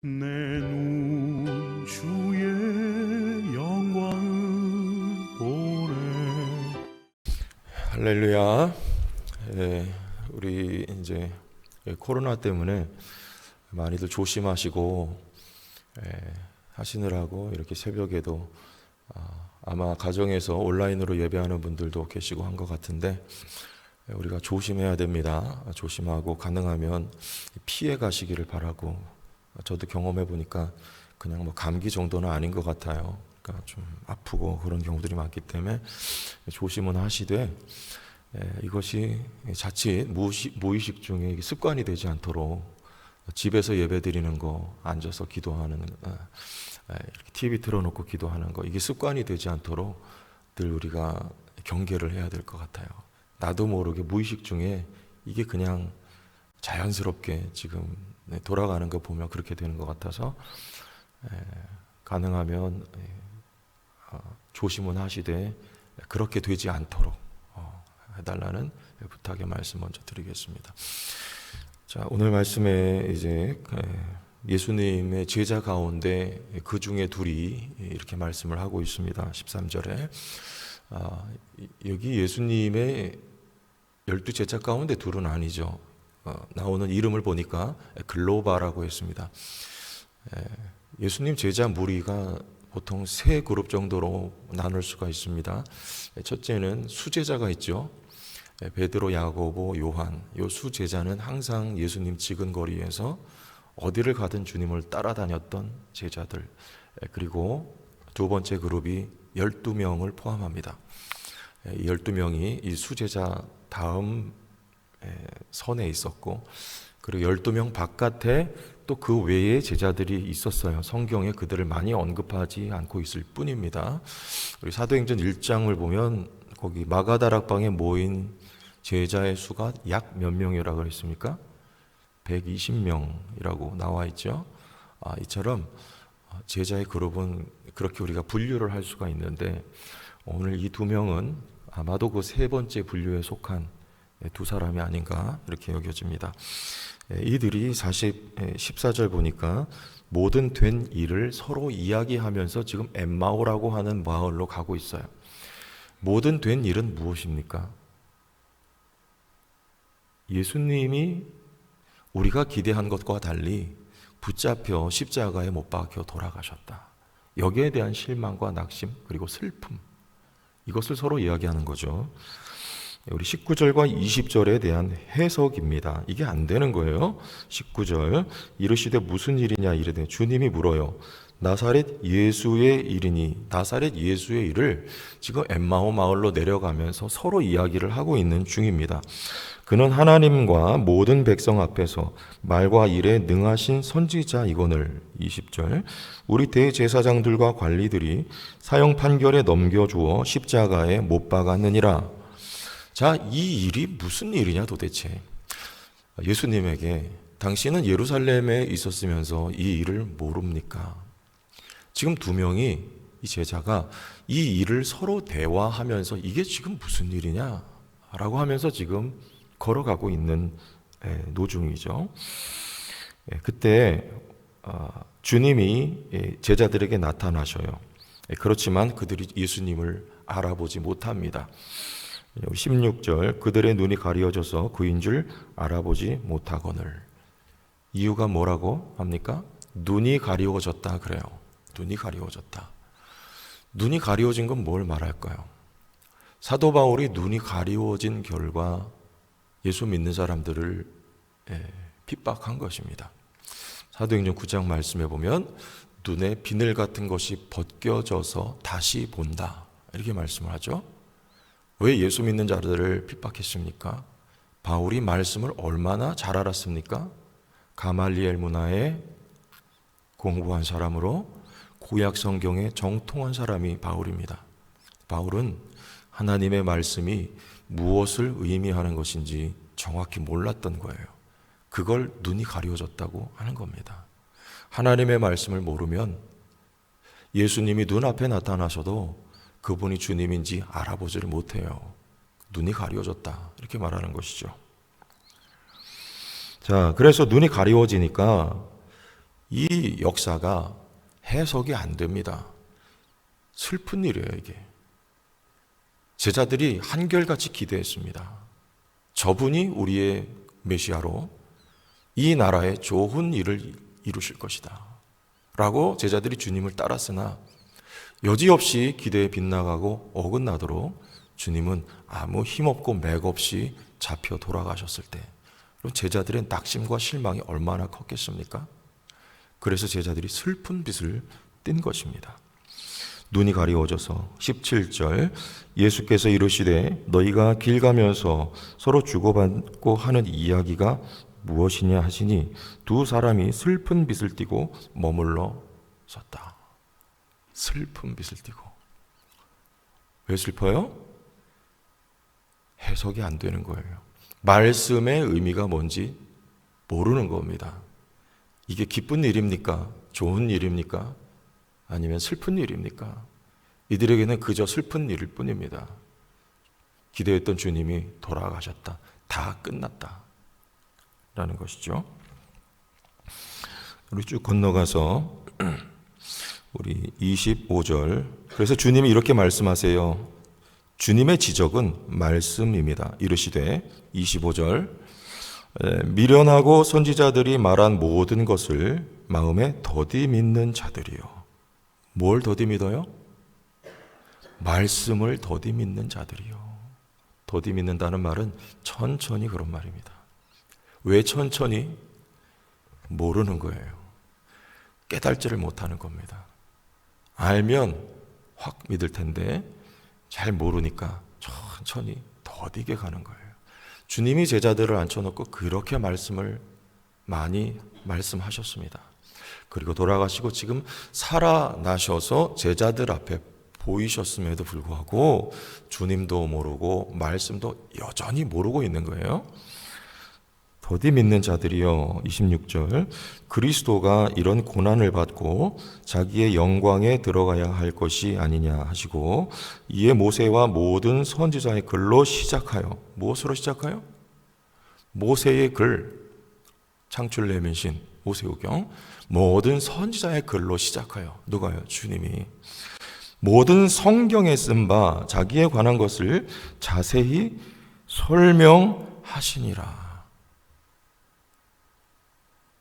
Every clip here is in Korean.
내 눈 주의 영광을 보래. 할렐루야. 우리 이제 코로나 때문에 많이들 조심하시고 하시느라고 이렇게 새벽에도 아마 가정에서 온라인으로 예배하는 분들도 계시고 한 것 같은데, 우리가 조심해야 됩니다. 조심하고 가능하면 피해 가시기를 바라고, 저도 경험해 보니까 그냥 뭐 감기 정도는 아닌 것 같아요. 그러니까 좀 아프고 그런 경우들이 많기 때문에 조심은 하시되, 이것이 자칫 무의식 중에 습관이 되지 않도록 집에서 예배 드리는 거, 앉아서 기도하는, 이렇게 TV 틀어놓고 기도하는 거, 이게 습관이 되지 않도록 늘 우리가 경계를 해야 될 것 같아요. 나도 모르게 무의식 중에 이게 그냥 자연스럽게 지금 돌아가는 거 보면 그렇게 되는 것 같아서, 가능하면 조심은 하시되 그렇게 되지 않도록 해달라는 부탁의 말씀 먼저 드리겠습니다. 자, 오늘 말씀에 이제 예수님의 제자 가운데 그 중에 둘이 이렇게 말씀을 하고 있습니다. 13절에 여기 예수님의 12제자 가운데 둘은 아니죠. 나오는 이름을 보니까 글로바라고 했습니다. 예수님 제자 무리가 보통 세 그룹 정도로 나눌 수가 있습니다. 첫째는 수제자가 있죠. 베드로, 야고보, 요한. 요 수제자는 항상 예수님 지근거리에서 어디를 가든 주님을 따라다녔던 제자들. 그리고 두 번째 그룹이 12명을 포함합니다. 12명이 이 수제자 다음 선에 있었고, 그리고 12명 바깥에 또 그 외에 제자들이 있었어요. 성경에 그들을 많이 언급하지 않고 있을 뿐입니다. 우리 사도행전 1장을 보면 거기 마가다락방에 모인 제자의 수가 약 몇 명이라고 그랬습니까? 120명이라고 나와 있죠. 이처럼 제자의 그룹은 그렇게 우리가 분류를 할 수가 있는데, 오늘 이 두 명은 아마도 그 세 번째 분류에 속한 두 사람이 아닌가 이렇게 여겨집니다. 이들이 14절 보니까 모든 된 일을 서로 이야기하면서 지금 엠마오라고 하는 마을로 가고 있어요. 모든 된 일은 무엇입니까? 예수님이 우리가 기대한 것과 달리 붙잡혀 십자가에 못 박혀 돌아가셨다. 여기에 대한 실망과 낙심 그리고 슬픔, 이것을 서로 이야기하는 거죠. 우리 19절과 20절에 대한 해석입니다. 이게 안 되는 거예요. 19절, 이르시되 무슨 일이냐 이르되 주님이 물어요. 나사렛 예수의 일이니. 나사렛 예수의 일을 지금 엠마오 마을로 내려가면서 서로 이야기를 하고 있는 중입니다. 그는 하나님과 모든 백성 앞에서 말과 일에 능하신 선지자이거늘. 20절, 우리 대제사장들과 관리들이 사형 판결에 넘겨주어 십자가에 못 박았느니라. 자, 이 일이 무슨 일이냐 도대체. 예수님에게 당신은 예루살렘에 있었으면서 이 일을 모릅니까? 지금 두 명이, 이 제자가 이 일을 서로 대화하면서 이게 지금 무슨 일이냐 라고 하면서 지금 걸어가고 있는 노중이죠. 그때 주님이 제자들에게 나타나셔요. 그렇지만 그들이 예수님을 알아보지 못합니다. 16절, 그들의 눈이 가려져서 그인 줄 알아보지 못하거늘. 이유가 뭐라고 합니까? 눈이 가리워졌다 그래요. 눈이 가리워졌다. 눈이 가리워진 건 뭘 말할까요? 사도 바울이 눈이 가리워진 결과 예수 믿는 사람들을 핍박한 것입니다. 사도행전 9장 말씀에 보면 눈에 비늘 같은 것이 벗겨져서 다시 본다 이렇게 말씀을 하죠. 왜 예수 믿는 자들을 핍박했습니까? 바울이 말씀을 얼마나 잘 알았습니까? 가말리엘 문화에 공부한 사람으로 구약 성경에 정통한 사람이 바울입니다. 바울은 하나님의 말씀이 무엇을 의미하는 것인지 정확히 몰랐던 거예요. 그걸 눈이 가려졌다고 하는 겁니다. 하나님의 말씀을 모르면 예수님이 눈앞에 나타나셔도 그분이 주님인지 알아보지를 못해요. 눈이 가려졌다 이렇게 말하는 것이죠. 자, 그래서 눈이 가리워지니까 이 역사가 해석이 안 됩니다. 슬픈 일이에요, 이게. 제자들이 한결같이 기대했습니다. 저분이 우리의 메시아로 이 나라에 좋은 일을 이루실 것이다 라고 제자들이 주님을 따랐으나 여지없이 기대에 빗나가고 어긋나도록 주님은 아무 힘없고 맥없이 잡혀 돌아가셨을 때 제자들의 낙심과 실망이 얼마나 컸겠습니까? 그래서 제자들이 슬픈 빛을 띈 것입니다. 눈이 가리워져서 17절 예수께서 이르시되 너희가 길 가면서 서로 주고받고 하는 이야기가 무엇이냐 하시니 두 사람이 슬픈 빛을 띠고 머물러 섰다. 슬픈 빛을 띠고. 왜 슬퍼요? 해석이 안 되는 거예요. 말씀의 의미가 뭔지 모르는 겁니다. 이게 기쁜 일입니까? 좋은 일입니까? 아니면 슬픈 일입니까? 이들에게는 그저 슬픈 일일 뿐입니다. 기대했던 주님이 돌아가셨다. 다 끝났다. 라는 것이죠. 우리 쭉 건너가서 우리 25절. 그래서 주님이 이렇게 말씀하세요. 주님의 지적은 말씀입니다. 이르시되 25절 미련하고 선지자들이 말한 모든 것을 마음에 더디 믿는 자들이요. 뭘 더디 믿어요? 말씀을 더디 믿는 자들이요. 더디 믿는다는 말은 천천히 그런 말입니다. 왜 천천히? 모르는 거예요. 깨달지를 못하는 겁니다. 알면 확 믿을 텐데 잘 모르니까 천천히 더디게 가는 거예요. 주님이 제자들을 앉혀놓고 그렇게 말씀을 많이 말씀하셨습니다. 그리고 돌아가시고 지금 살아나셔서 제자들 앞에 보이셨음에도 불구하고 주님도 모르고 말씀도 여전히 모르고 있는 거예요. 더디 믿는 자들이여 26절 그리스도가 이런 고난을 받고 자기의 영광에 들어가야 할 것이 아니냐 하시고 이에 모세와 모든 선지자의 글로 시작하여 무엇으로 시작하여? 모세의 글 창출 내민신 모세오경 모든 선지자의 글로 시작하여 누가요? 주님이 모든 성경에 쓴 바 자기에 관한 것을 자세히 설명하시니라.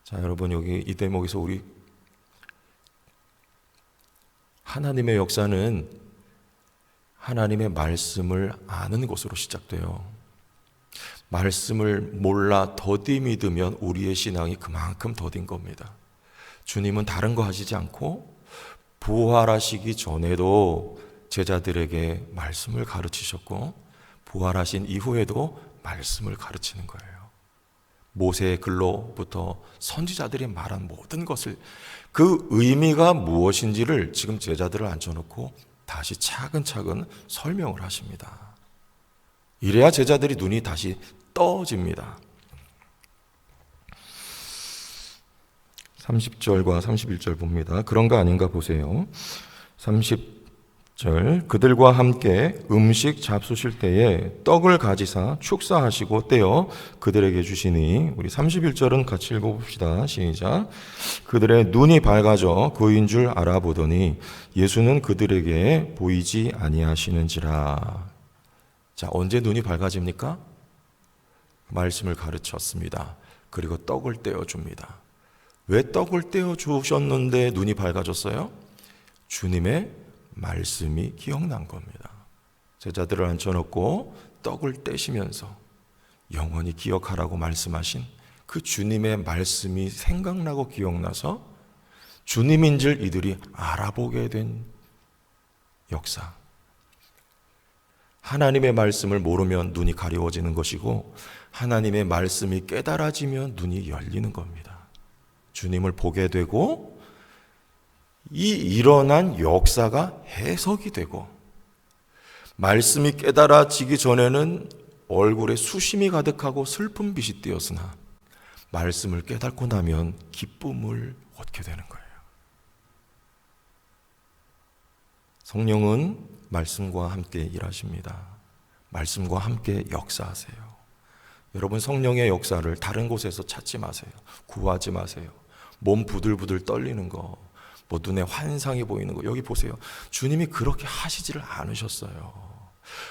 자, 여러분 여기 이 대목에서 우리 하나님의 역사는 하나님의 말씀을 아는 것으로 시작돼요. 말씀을 몰라 더디 믿으면 우리의 신앙이 그만큼 더딘 겁니다. 주님은 다른 거 하시지 않고 부활하시기 전에도 제자들에게 말씀을 가르치셨고 부활하신 이후에도 말씀을 가르치는 거예요. 모세의 글로부터 선지자들이 말한 모든 것을 그 의미가 무엇인지를 지금 제자들을 앉혀놓고 다시 차근차근 설명을 하십니다. 이래야 제자들이 눈이 다시 떠집니다. 30절과 31절 봅니다. 그런가 아닌가 보세요. 30절 그들과 함께 음식 잡수실 때에 떡을 가지사 축사하시고 떼어 그들에게 주시니 우리 31절은 같이 읽어봅시다. 시작. 그들의 눈이 밝아져 그인 줄 알아보더니 예수는 그들에게 보이지 아니하시는지라. 자, 언제 눈이 밝아집니까? 말씀을 가르쳤습니다. 그리고 떡을 떼어줍니다. 왜 떡을 떼어주셨는데 눈이 밝아졌어요? 주님의 말씀이 기억난 겁니다. 제자들을 앉혀놓고 떡을 떼시면서 영원히 기억하라고 말씀하신 그 주님의 말씀이 생각나고 기억나서 주님인 줄 이들이 알아보게 된 역사. 하나님의 말씀을 모르면 눈이 가리워지는 것이고 하나님의 말씀이 깨달아지면 눈이 열리는 겁니다. 주님을 보게 되고 이 일어난 역사가 해석이 되고 말씀이 깨달아지기 전에는 얼굴에 수심이 가득하고 슬픈 빛이 띄었으나 말씀을 깨닫고 나면 기쁨을 얻게 되는 거예요. 성령은 말씀과 함께 일하십니다. 말씀과 함께 역사하세요. 여러분 성령의 역사를 다른 곳에서 찾지 마세요. 구하지 마세요. 몸 부들부들 떨리는 거, 뭐 눈에 환상이 보이는 거, 여기 보세요. 주님이 그렇게 하시지를 않으셨어요.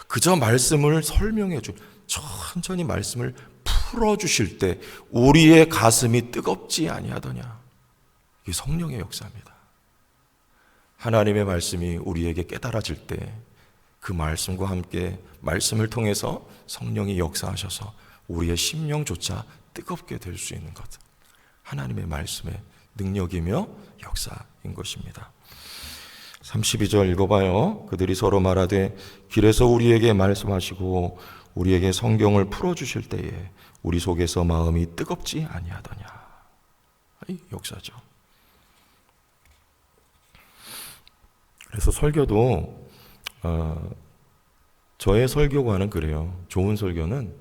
그저 말씀을 설명해 천천히 말씀을 풀어주실 때 우리의 가슴이 뜨겁지 아니하더냐. 이게 성령의 역사입니다. 하나님의 말씀이 우리에게 깨달아질 때 그 말씀과 함께 말씀을 통해서 성령이 역사하셔서 우리의 심령조차 뜨겁게 될 수 있는 것, 하나님의 말씀의 능력이며 역사인 것입니다. 32절 읽어봐요. 그들이 서로 말하되 길에서 우리에게 말씀하시고 우리에게 성경을 풀어주실 때에 우리 속에서 마음이 뜨겁지 아니하더냐. 이 역사죠. 그래서 설교도 저의 설교관은 그래요. 좋은 설교는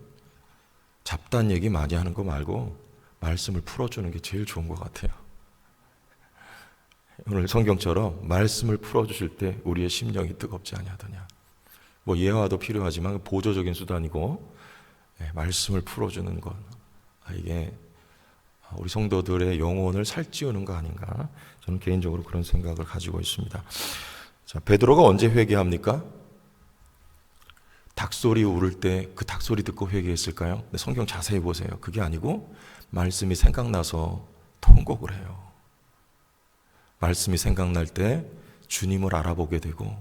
잡다한 얘기 많이 하는 거 말고 말씀을 풀어주는 게 제일 좋은 것 같아요. 오늘 성경처럼 말씀을 풀어주실 때 우리의 심령이 뜨겁지 아니하더냐. 뭐 예화도 필요하지만 보조적인 수단이고, 말씀을 풀어주는 것, 이게 우리 성도들의 영혼을 살찌우는 거 아닌가, 저는 개인적으로 그런 생각을 가지고 있습니다. 자, 베드로가 언제 회개합니까? 닭소리 울을 때 그 닭소리 듣고 회개했을까요? 근데 성경 자세히 보세요. 그게 아니고 말씀이 생각나서 통곡을 해요. 말씀이 생각날 때 주님을 알아보게 되고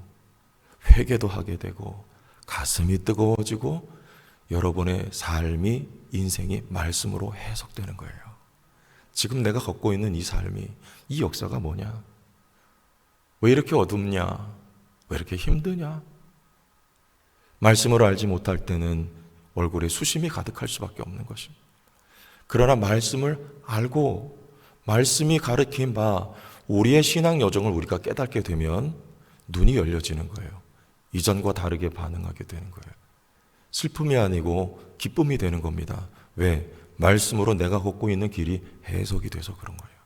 회개도 하게 되고 가슴이 뜨거워지고 여러분의 삶이, 인생이 말씀으로 해석되는 거예요. 지금 내가 갖고 있는 이 삶이, 이 역사가 뭐냐? 왜 이렇게 어둡냐? 왜 이렇게 힘드냐? 말씀을 알지 못할 때는 얼굴에 수심이 가득할 수밖에 없는 것입니다. 그러나 말씀을 알고 말씀이 가르친 바 우리의 신앙 여정을 우리가 깨닫게 되면 눈이 열려지는 거예요. 이전과 다르게 반응하게 되는 거예요. 슬픔이 아니고 기쁨이 되는 겁니다. 왜? 말씀으로 내가 걷고 있는 길이 해석이 돼서 그런 거예요.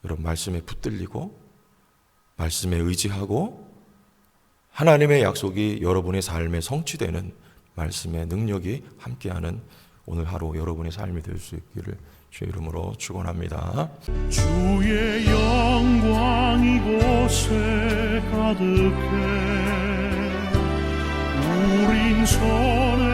여러분, 말씀에 붙들리고 말씀에 의지하고 하나님의 약속이 여러분의 삶에 성취되는 말씀의 능력이 함께하는 오늘 하루 여러분의 삶이 될 수 있기를 주의 이름으로 축원합니다. 주의 영광 이곳에 가득해 우린 손에